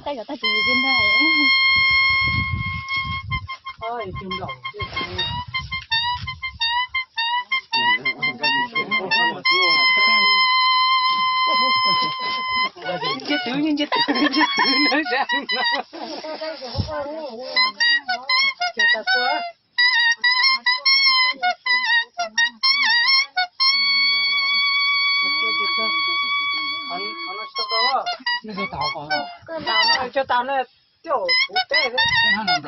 tay của ta chỉ gì bên đây ơi chim lồng chết tứ nhưng chết tứ nó ra chết ta quá nó cho tao còn cho tao nó chỗ phụ tê đấy nó nằm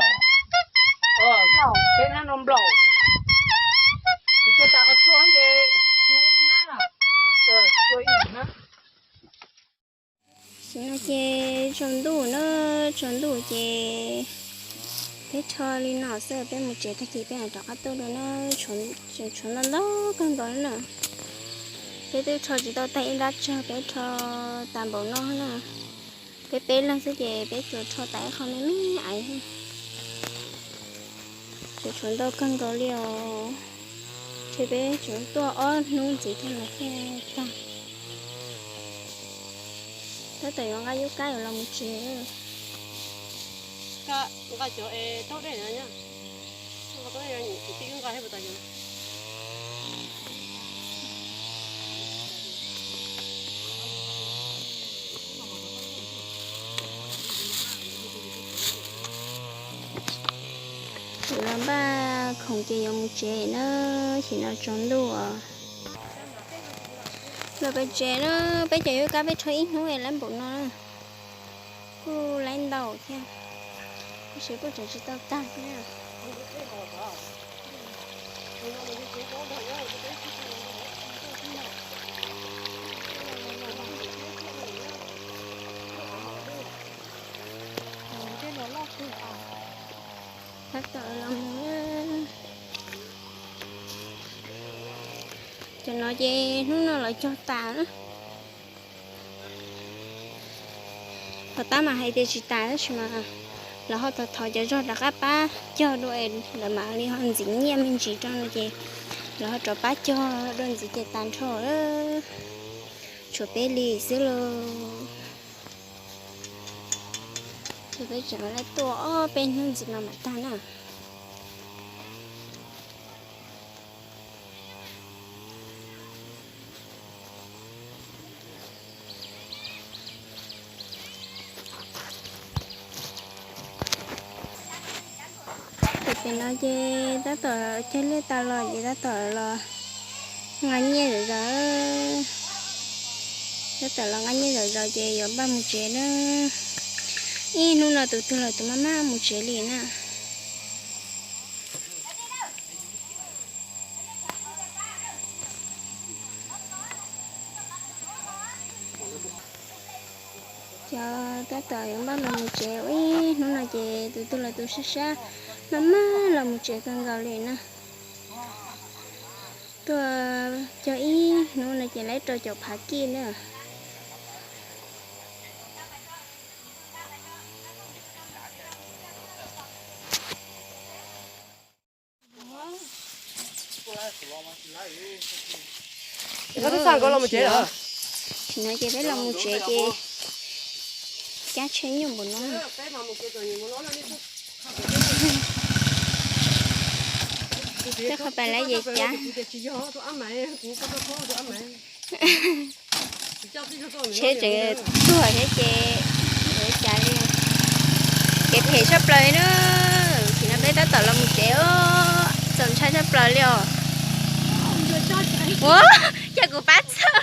lẩu tên nó nằm lẩu thì cho tao có xuống gì rồi nó nó chè tròn đủ chè bé cho lên nó sợ bé một chè thay chỉ bé cho các tôi nó tròn nó đó con đó nữa bé tôi cho chỉ tao tay ra cho bé cho tạm bộ nó nè bé lên sẽ về bé cho tay không nên mấy ai ha để chúng tôi cần có liều thì bé chúng tôi ở nung chỉ thêm là cái ta tới từ con gái cái ở lòng chế cái chỗ tốt đấy nhá không có tốt đấy chỉ tiếng cái hết rồi nhá làm ba không chỉ dùng chế nữa chỉ là trốn đùa rồi bây chế nó bây giờ cái bây thấy nó về làm bộ nó cô lên đầu theo sẽ có thể chỉ tao tăng nha thật tội lòng cho nó về nó lại cho ta nữa thật ta mà hay thì chỉ ta đó chứ mà là họ thật thọ cho là các ba cho đôi là mà đi hoàn dính nha mình chỉ cho nó về là họ cho ba cho đơn gì để tàn cho đó cho bé lì xíu luôn rồi bây giờ lại to bên hơn gì mà ta nè thì nó chơi ta tờ chơi lấy ta lo gì ta tờ lo ngắn như rồi ta tờ lo ngắn như rồi chơi ở ba một chế đó ý nu là từ là từ mama một chế liền à cho ta tờ ở ba một chế ý nu là chế từ là từ xa mama là một chế con gà liền à tôi cho ý nu là chế lấy trò chọc phá kia nữa có thức sang có làm một chế hả? Chị nói chị biết làm một chế chị cá chế nhiều một nó chắc không phải lấy gì chả chế chị tua thế chị để trả đi kẹp hệ sắp lời nữa chị nói bé đã tỏ làm một chế dần chai sắp lời liều ủa chắc của bác sao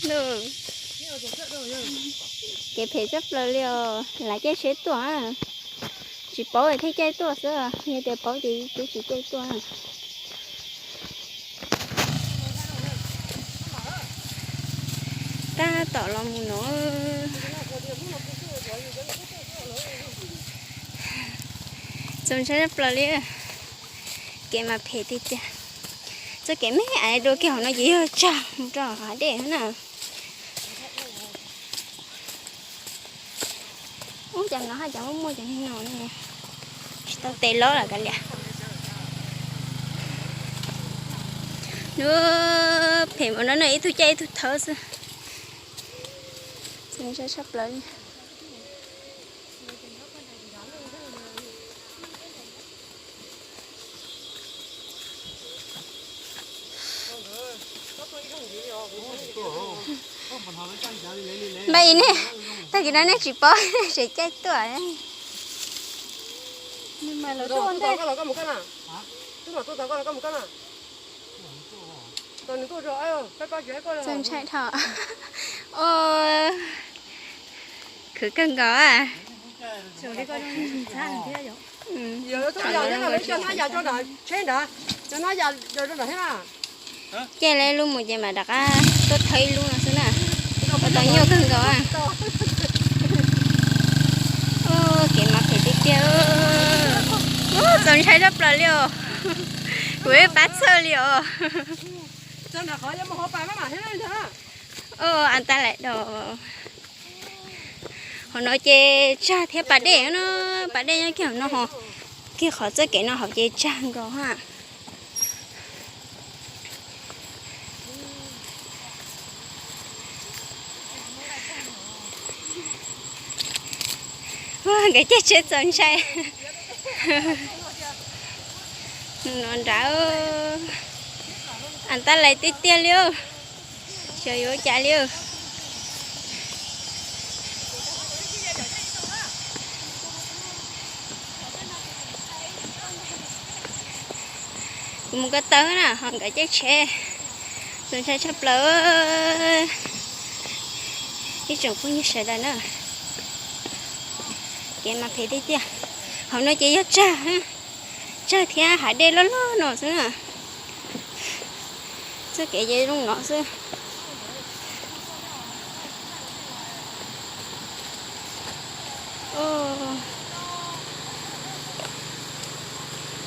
được kẹp hệ sắp lời liều lại cái chế tua chỉ bỏ ở thấy chơi tua xưa như để bỏ thì chỉ chơi tua ta tỏ lòng nó dần chai sắp lời liều cái mà phê thì chả cho cái mấy ai đôi kiểu nó gì hơi chả trò hả để thế nào uống chẳng nó hay chẳng uống mua chẳng thế nào nè tao tê ló là cái lẹ nữa phê mà nó này thu chay thu thở Chân trái sắp lên. Bây nè, ta chỉ nói chỉ bỏ, chỉ chết tuổi. Nhưng mà nó trôn thế. Tôi có một cái nào? Tôi có một cái nào? Tôi có rồi, cái con dễ coi. Chân chạy thở. Ô, cứ cân có à? Rồi đi coi nó thế rồi. Giờ tôi giờ cho nó giờ cho nó trên đó, cho nó giờ cho nó thế nào? chơi lên luôn một giờ mà đặt á, tôi thấy luôn là thế nào? Có bao nhiêu cân có à? Ô, cái mặt thì tiếc tiêu. Ô, chân chạy rất là liều. Quế bắt sơ liều. Cho nó khỏi cho một hộp bài mà thế này thế nào? Ô, anh ta lại đồ. Họ nói chê cha theo bà đẻ nó kiểu nó họ kia khó chơi cái nó học chê trang có hả? Cái chết chân chạy. Nó ráo. Anh ta lại tít tia liêu. Trời ơi chả liêu. Một cái tớ nè, hoặc cái chiếc xe. Rồi xe chấp lỡ. Cái trường cũng như xe đây nữa. Cái mặt thấy tí tia. Họ nói chỉ rất cha ha. Cha thì hải đê ló nọ xưa nè. Chứ cái gì luôn nọ xưa. Ô.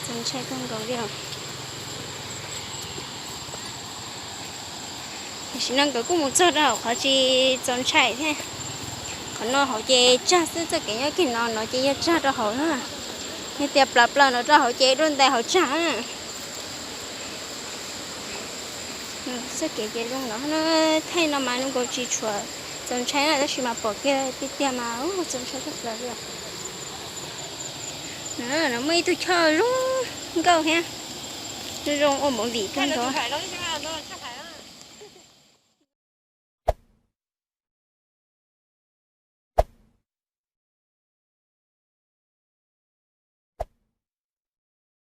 Chân chạy không có điều. Chỉ năng có cũng một giờ đâu, họ chỉ chân chạy thế. Còn nó họ chỉ cha xưa cho cái nhá cái nó chỉ cha cho họ nữa. Như tiệp lập là nó cho họ chỉ luôn tại họ cha. Sẽ cái gì luôn nó thay nó mà nó có chỉ chua. Chân chạy là chỉ mà bỏ kia tiệp mà chân chạy rất là được. Nó mới tôi chờ luôn câu ha. Tôi rong ôm một vị con đó.